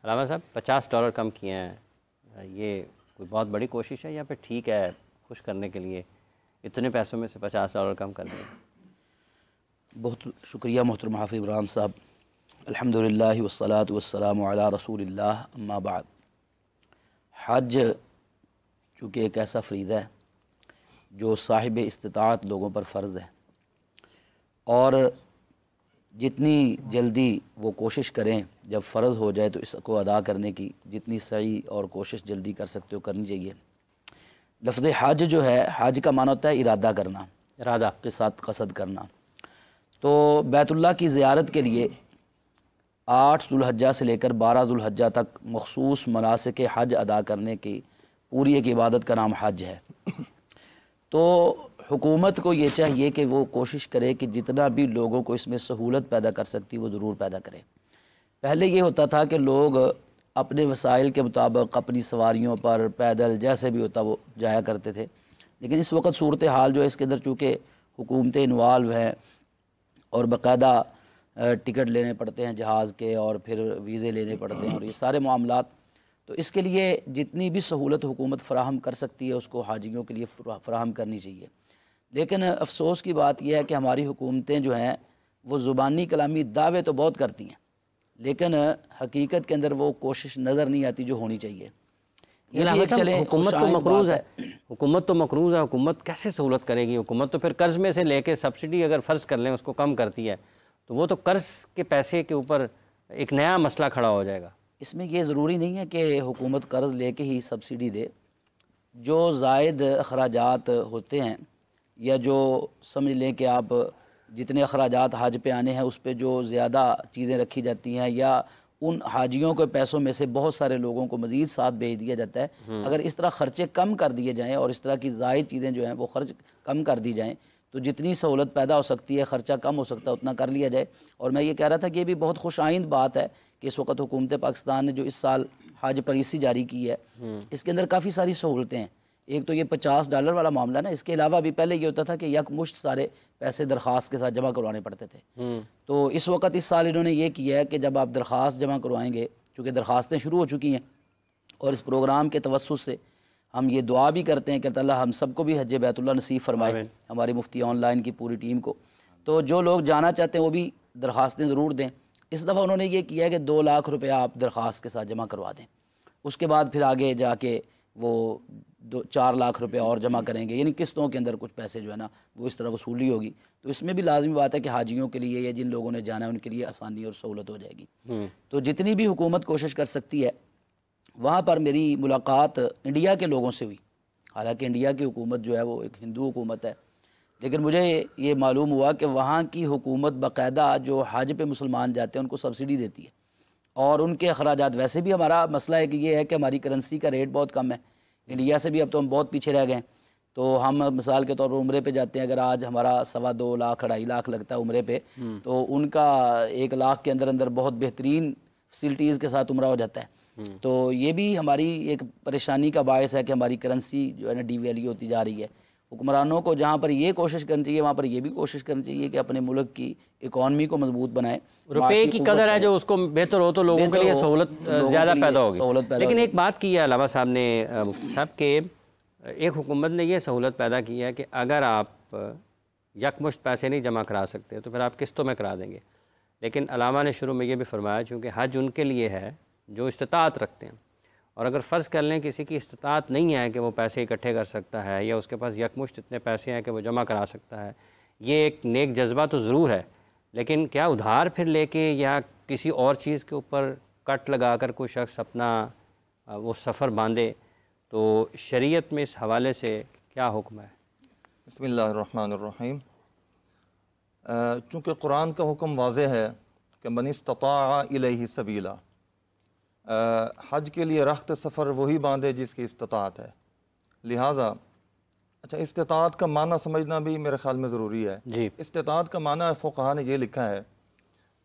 علامہ صاحب $50 کم کیے ہیں، یہ کوئی بہت بڑی کوشش ہے یا پھر ٹھیک ہے خوش کرنے کے لیے اتنے پیسوں میں سے $50 کم کر دیں؟ بہت شکریہ محترم حافظ عمران صاحب۔ الحمدللہ والصلاة والسلام علی رسول اللہ، اما بعد۔ حج چونکہ ایک ایسا فریضہ ہے جو صاحب استطاعت لوگوں پر فرض ہے، اور جتنی جلدی وہ کوشش کریں جب فرض ہو جائے تو اس کو ادا کرنے کی جتنی سعی اور کوشش جلدی کر سکتے ہو کرنی چاہیے۔ لفظ حج جو ہے، حج کا معنی ہوتا ہے ارادہ کرنا، ارادہ کے ساتھ قصد کرنا۔ تو بیت اللہ کی زیارت کے لیے 8 ذو الحجہ سے لے کر 12 ذو الحجہ تک مخصوص مناسک حج ادا کرنے کی پوری ایک عبادت کا نام حج ہے۔ تو حکومت کو یہ چاہیے کہ وہ کوشش کرے کہ جتنا بھی لوگوں کو اس میں سہولت پیدا کر سکتی وہ ضرور پیدا کرے۔ پہلے یہ ہوتا تھا کہ لوگ اپنے وسائل کے مطابق اپنی سواریوں پر پیدل جیسے بھی ہوتا وہ جایا کرتے تھے، لیکن اس وقت صورتحال جو ہے اس کے اندر چونکہ حکومتیں انوالو ہیں اور باقاعدہ ٹکٹ لینے پڑتے ہیں جہاز کے اور پھر ویزے لینے پڑتے ہیں اور یہ سارے معاملات، تو اس کے لیے جتنی بھی سہولت حکومت فراہم کر سکتی ہے اس کو حاجیوں کے لیے فراہم کرنی چاہیے۔ لیکن افسوس کی بات یہ ہے کہ ہماری حکومتیں جو ہیں وہ زبانی کلامی دعوے تو بہت کرتی ہیں، لیکن حقیقت کے اندر وہ کوشش نظر نہیں آتی جو ہونی چاہیے۔ یہ بھی ایک چلیں حکومت تو مقروض ہے، حکومت تو مقروض ہے، حکومت کیسے سہولت کرے گی؟ حکومت تو پھر قرض میں سے لے کے سبسڈی اگر فرض کر لیں اس کو کم کرتی ہے تو وہ تو قرض کے پیسے کے اوپر ایک نیا مسئلہ کھڑا ہو جائے گا۔ اس میں یہ ضروری نہیں ہے کہ حکومت قرض لے کے ہی سبسڈی دے، جو زائد اخراجات ہوتے ہیں یا جو سمجھ لیں کہ آپ جتنے اخراجات حج پہ آنے ہیں اس پہ جو زیادہ چیزیں رکھی جاتی ہیں یا ان حاجیوں کے پیسوں میں سے بہت سارے لوگوں کو مزید ساتھ بھیج دیا جاتا ہے، اگر اس طرح خرچے کم کر دیے جائیں اور اس طرح کی زائد چیزیں جو ہیں وہ خرچ کم کر دی جائیں تو جتنی سہولت پیدا ہو سکتی ہے، خرچہ کم ہو سکتا ہے اتنا کر لیا جائے۔ اور میں یہ کہہ رہا تھا کہ یہ بھی بہت خوش آئند بات ہے کہ اس وقت حکومت پاکستان نے جو اس سال حج پالیسی جاری کی ہے اس کے اندر کافی ساری سہولتیں ہیں۔ ایک تو یہ $50 والا معاملہ نا، اس کے علاوہ بھی پہلے یہ ہوتا تھا کہ یک مشت سارے پیسے درخواست کے ساتھ جمع کروانے پڑتے تھے، تو اس وقت اس سال انہوں نے یہ کیا ہے کہ جب آپ درخواست جمع کروائیں گے، چونکہ درخواستیں شروع ہو چکی ہیں اور اس پروگرام کے توسط سے ہم یہ دعا بھی کرتے ہیں کہ اللہ ہم سب کو بھی حج بیت اللہ نصیب فرمائے، ہماری مفتی آن لائن کی پوری ٹیم کو، تو جو لوگ جانا چاہتے ہیں وہ بھی درخواستیں ضرور دیں۔ اس دفعہ انہوں نے یہ کیا ہے کہ 2 لاکھ روپیہ آپ درخواست کے ساتھ جمع کروا دیں، اس کے بعد پھر آگے جا کے وہ 4 لاکھ روپے اور جمع کریں گے، یعنی قسطوں کے اندر کچھ پیسے جو ہے نا وہ اس طرح وصولی ہوگی، تو اس میں بھی لازمی بات ہے کہ حاجیوں کے لیے یا جن لوگوں نے جانا ہے ان کے لیے آسانی اور سہولت ہو جائے گی۔ تو جتنی بھی حکومت کوشش کر سکتی ہے، وہاں پر میری ملاقات انڈیا کے لوگوں سے ہوئی، حالانکہ انڈیا کی حکومت جو ہے وہ ایک ہندو حکومت ہے، لیکن مجھے یہ معلوم ہوا کہ وہاں کی حکومت باقاعدہ جو حج پہ مسلمان جاتے ہیں ان کو سبسڈی دیتی ہے، اور ان کے اخراجات ویسے بھی ہمارا مسئلہ ہے کہ یہ ہے کہ ہماری کرنسی کا ریٹ بہت کم ہے، انڈیا سے بھی اب تو ہم بہت پیچھے رہ گئے ہیں۔ تو ہم مثال کے طور پر عمرے پہ جاتے ہیں، اگر آج ہمارا 2.25 لاکھ 2.5 لاکھ لگتا ہے عمرے پہ، تو ان کا 1 لاکھ کے اندر اندر بہت بہترین فیسلٹیز کے ساتھ عمرہ ہو جاتا ہے۔ تو یہ بھی ہماری ایک پریشانی کا باعث ہے کہ ہماری کرنسی جو ہے نا ڈی ویلیو ہوتی جا رہی ہے۔ حکمرانوں کو جہاں پر یہ کوشش کرنی چاہیے وہاں پر یہ بھی کوشش کرنی چاہیے کہ اپنے ملک کی اکانومی کو مضبوط بنائیں، روپے کی قدر ہے جو اس کو بہتر ہو تو لوگوں کے لیے سہولت زیادہ پیدا ہوگی۔ لیکن ایک بات کی ہے علامہ صاحب نے مفتی صاحب کہ ایک حکومت نے یہ سہولت پیدا کی ہے کہ اگر آپ یکمشت پیسے نہیں جمع کرا سکتے تو پھر آپ قسطوں میں کرا دیں گے، لیکن علامہ نے شروع میں یہ بھی فرمایا چونکہ حج ان کے لیے ہے جو استطاعت رکھتے ہیں، اور اگر فرض کر لیں کسی کی استطاعت نہیں ہے کہ وہ پیسے اکٹھے کر سکتا ہے یا اس کے پاس یکمشت اتنے پیسے ہیں کہ وہ جمع کرا سکتا ہے، یہ ایک نیک جذبہ تو ضرور ہے، لیکن کیا ادھار پھر لے کے یا کسی اور چیز کے اوپر کٹ لگا کر کوئی شخص اپنا وہ سفر باندھے تو شریعت میں اس حوالے سے کیا حکم ہے؟ بسم اللہ الرحمن الرحیم۔ چونکہ قرآن کا حکم واضح ہے کہ من استطاع الیہ سبیلا، حج کے لیے رخت سفر وہی باندھے جس کی استطاعت ہے، لہٰذا استطاعت کا معنی سمجھنا بھی میرے خیال میں ضروری ہے۔ جی، استطاعت کا معنی فقہا نے یہ لکھا ہے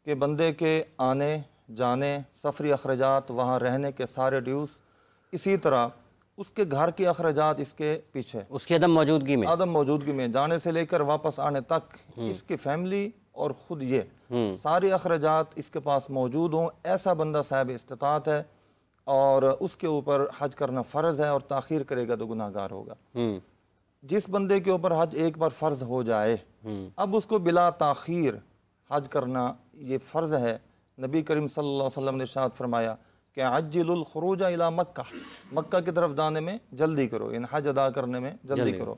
کہ بندے کے آنے جانے سفری اخراجات، وہاں رہنے کے سارے ڈیوز، اسی طرح اس کے گھر کے اخراجات اس کے پیچھے، اس کی عدم موجودگی میں جانے سے لے کر واپس آنے تک اس کی فیملی اور خود یہ سارے اخراجات اس کے پاس موجود ہوں، ایسا بندہ صاحب استطاعت ہے اور اس کے اوپر حج کرنا فرض ہے، اور تاخیر کرے گا تو گناہ گار ہوگا۔ جس بندے کے اوپر حج ایک بار فرض ہو جائے، اب اس کو بلا تاخیر حج کرنا یہ فرض ہے۔ نبی کریم صلی اللہ علیہ وسلم نے ارشاد فرمایا کہ عجل الخروج الی مکہ، مکہ کی طرف جانے میں جلدی کرو، یعنی حج ادا کرنے میں جلدی کرو۔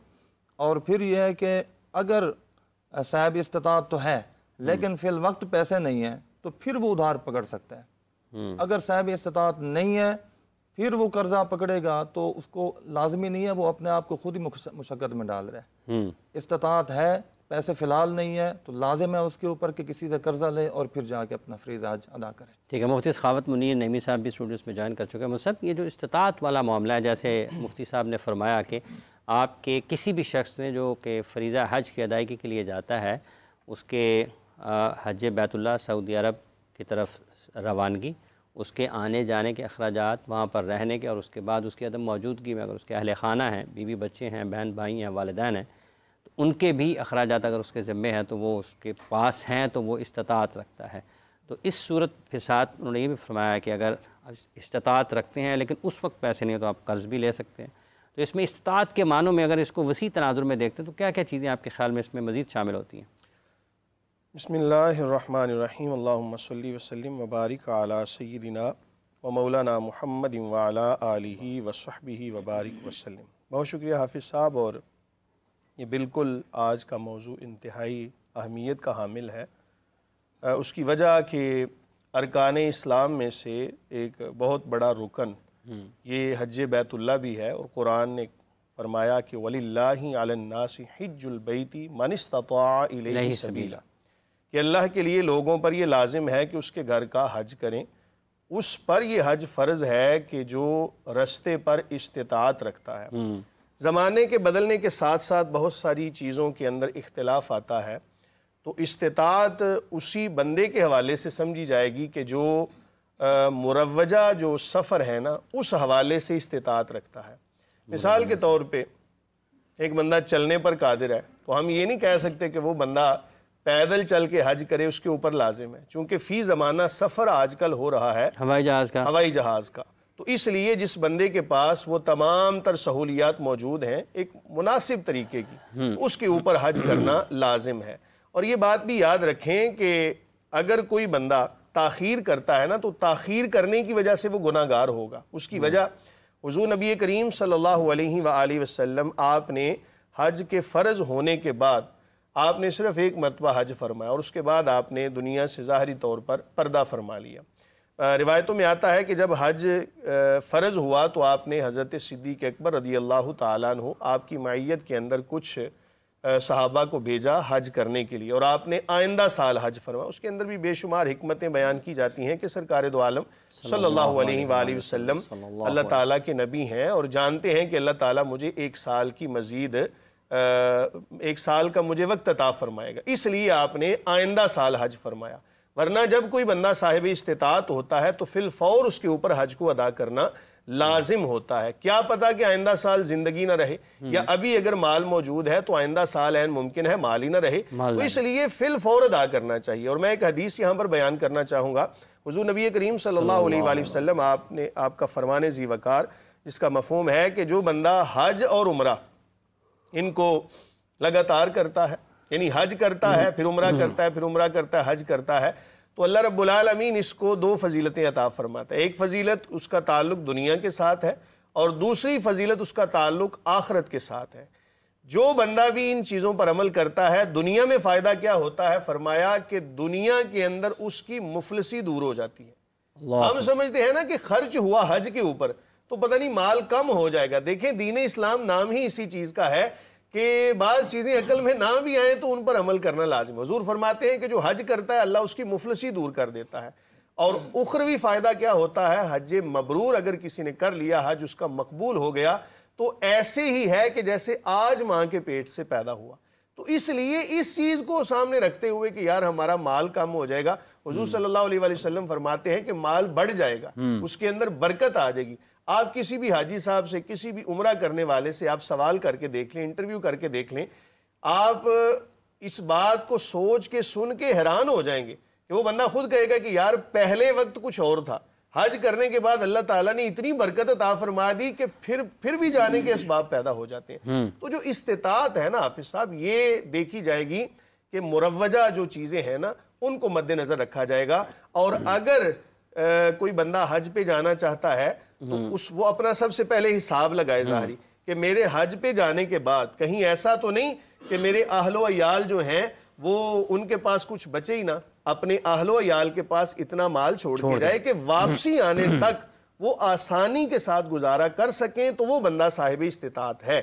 اور پھر یہ ہے کہ اگر صاحب استطاعت تو ہے لیکن فی الوقت پیسے نہیں ہیں تو پھر وہ ادھار پکڑ سکتا ہے۔ اگر صاحب استطاعت نہیں ہے پھر وہ قرضہ پکڑے گا تو اس کو لازمی نہیں ہے، وہ اپنے آپ کو خود ہی مشقت میں ڈال رہا ہے۔ استطاعت ہے، پیسے فی الحال نہیں ہے تو لازم ہے اس کے اوپر کہ کسی سے قرضہ لے اور پھر جا کے اپنا فریضہ حج ادا کرے۔ ٹھیک ہے، مفتی سخاوت منیر نعیمی صاحب بھی اسٹوڈیوز میں جوائن کر چکے ہیں۔ مفتی صاحب، یہ جو استطاعت والا معاملہ ہے، جیسے مفتی صاحب نے فرمایا کہ آپ کے کسی بھی شخص نے جو کہ فریضہ حج کی ادائیگی کے لیے جاتا ہے، اس کے حج بیت اللہ سعودی عرب کی طرف روانگی، اس کے آنے جانے کے اخراجات، وہاں پر رہنے کے، اور اس کے بعد اس کی عدم موجودگی میں اگر اس کے اہل خانہ ہیں، بیوی بچے ہیں، بہن بھائی ہیں، والدین ہیں، تو ان کے بھی اخراجات اگر اس کے ذمہ ہیں تو وہ اس کے پاس ہیں تو وہ استطاعت رکھتا ہے۔ تو اس صورت کے ساتھ انہوں نے یہ بھی فرمایا کہ اگر استطاعت رکھتے ہیں لیکن اس وقت پیسے نہیں ہیں تو آپ قرض بھی لے سکتے ہیں۔ تو اس میں استطاعت کے معنوں میں اگر اس کو وسیع تناظر میں دیکھتے ہیں تو کیا کیا چیزیں آپ کے خیال میں اس میں مزید شامل ہوتی ہیں؟ بسم اللہ الرحمن الرحیم، اللہم صلی وسلم وبارک علی سیدنا و مولانا محمد وعلی آلہ وصحبہ وبارک وسلم۔ بہت شکریہ حافظ صاحب، اور یہ بالکل آج کا موضوع انتہائی اہمیت کا حامل ہے۔ اس کی وجہ کہ ارکان اسلام میں سے ایک بہت بڑا رکن یہ حج بیت اللہ بھی ہے، اور قرآن نے فرمایا کہ وَلِلَّهِ عَلَى النَّاسِ حِجُّ الْبَيْتِ مَنِ اسْتَطَاعَ إِلَيْهِ سَبِيلًا، کہ اللہ کے لیے لوگوں پر یہ لازم ہے کہ اس کے گھر کا حج کریں۔ اس پر یہ حج فرض ہے کہ جو رستے پر استطاعت رکھتا ہے۔ زمانے کے بدلنے کے ساتھ ساتھ بہت ساری چیزوں کے اندر اختلاف آتا ہے، تو استطاعت اسی بندے کے حوالے سے سمجھی جائے گی کہ جو مروجہ جو سفر ہے نا، اس حوالے سے استطاعت رکھتا ہے۔ مثال کے طور پہ ایک بندہ چلنے پر قادر ہے تو ہم یہ نہیں کہہ سکتے کہ وہ بندہ پیدل چل کے حج کرے، اس کے اوپر لازم ہے، چونکہ فی زمانہ سفر آج کل ہو رہا ہے ہوائی جہاز کا، تو اس لیے جس بندے کے پاس وہ تمام تر سہولیات موجود ہیں ایک مناسب طریقے کی، اس کے اوپر حج کرنا لازم ہے۔ اور یہ بات بھی یاد رکھیں کہ اگر کوئی بندہ تاخیر کرتا ہے نا تو تاخیر کرنے کی وجہ سے وہ گناہ گار ہوگا۔ اس کی وجہ حضور نبی کریم صلی اللہ علیہ وآلہ وسلم آپ نے حج کے فرض ہونے کے بعد آپ نے صرف ایک مرتبہ حج فرمایا، اور اس کے بعد آپ نے دنیا سے ظاہری طور پر پردہ فرما لیا۔ روایتوں میں آتا ہے کہ جب حج فرض ہوا تو آپ نے حضرت صدیق اکبر رضی اللہ تعالیٰ عنہ آپ کی معیت کے اندر کچھ صحابہ کو بھیجا حج کرنے کے لیے، اور آپ نے آئندہ سال حج فرمایا۔ اس کے اندر بھی بے شمار حکمتیں بیان کی جاتی ہیں کہ سرکار دو عالم صلی اللہ علیہ وآلہ وسلم اللہ تعالیٰ کے نبی ہیں اور جانتے ہیں کہ اللہ تعالیٰ مجھے ایک سال کی مزید ایک سال کا مجھے وقت عطا فرمائے گا، اس لیے آپ نے آئندہ سال حج فرمایا۔ ورنہ جب کوئی بندہ صاحب استطاعت ہوتا ہے تو فی الفور اس کے اوپر حج کو ادا کرنا لازم ہوتا ہے۔ کیا پتا کہ آئندہ سال زندگی نہ رہے، یا ابھی اگر مال موجود ہے تو آئندہ سال عین ممکن ہے مال ہی نہ رہے، تو اس لیے فی الفور ادا کرنا چاہیے۔ اور میں ایک حدیث یہاں پر بیان کرنا چاہوں گا، حضور نبی کریم صلی اللہ علیہ وآلہ وسلم آپ کا فرمان ذی وقار، جس کا مفہوم ہے کہ جو بندہ حج اور عمرہ ان کو لگاتار کرتا ہے، یعنی حج کرتا ہے پھر عمرہ کرتا ہے، پھر عمرہ کرتا ہے، حج کرتا ہے، تو اللہ رب العالمین اس کو دو فضیلتیں عطا فرماتا ہے۔ ایک فضیلت اس کا تعلق دنیا کے ساتھ ہے، اور دوسری فضیلت اس کا تعلق آخرت کے ساتھ ہے۔ جو بندہ بھی ان چیزوں پر عمل کرتا ہے، دنیا میں فائدہ کیا ہوتا ہے؟ فرمایا کہ دنیا کے اندر اس کی مفلسی دور ہو جاتی ہے۔ ہم سمجھتے ہیں نا کہ خرچ ہوا حج کے اوپر تو پتہ نہیں مال کم ہو جائے گا۔ دیکھیں دین اسلام نام ہی اسی چیز کا ہے کہ بعض چیزیں عقل میں نہ بھی آئیں تو ان پر عمل کرنا لازم۔ حضور فرماتے ہیں کہ جو حج کرتا ہے اللہ اس کی مفلسی دور کر دیتا ہے۔ اور اخروی فائدہ کیا ہوتا ہے؟ حج مبرور اگر کسی نے کر لیا، حج اس کا مقبول ہو گیا، تو ایسے ہی ہے کہ جیسے آج ماں کے پیٹ سے پیدا ہوا۔ تو اس لیے اس چیز کو سامنے رکھتے ہوئے کہ یار ہمارا مال کم ہو جائے گا، حضور صلی اللہ علیہ وآلہ وسلم فرماتے ہیں کہ مال بڑھ جائے گا، اس کے اندر برکت آ جائے گی۔ آپ کسی بھی حاجی صاحب سے، کسی بھی عمرہ کرنے والے سے آپ سوال کر کے دیکھ لیں، انٹرویو کر کے دیکھ لیں، آپ اس بات کو سوچ کے سن کے حیران ہو جائیں گے کہ وہ بندہ خود کہے گا کہ یار پہلے وقت کچھ اور تھا، حج کرنے کے بعد اللہ تعالیٰ نے اتنی برکت عطا فرما دی کہ پھر بھی جانے کے اسباب پیدا ہو جاتے ہیں۔ تو جو استطاعت ہے نا حافظ صاحب، یہ دیکھی جائے گی کہ مروجہ جو چیزیں ہیں نا ان کو مد نظر رکھا جائے گا، اور اگر کوئی بندہ حج پہ جانا چاہتا ہے تو وہ اپنا سب سے پہلے حساب لگائے ظاہری کہ میرے حج پہ جانے کے بعد کہیں ایسا تو نہیں کہ میرے اہل و عیال جو ہیں وہ ان کے پاس کچھ بچے ہی نہ، اپنے اہل و عیال کے پاس اتنا مال چھوڑ کے جائے کہ واپسی آنے تک وہ آسانی کے ساتھ گزارا کر سکیں، تو وہ بندہ صاحب استطاعت ہے۔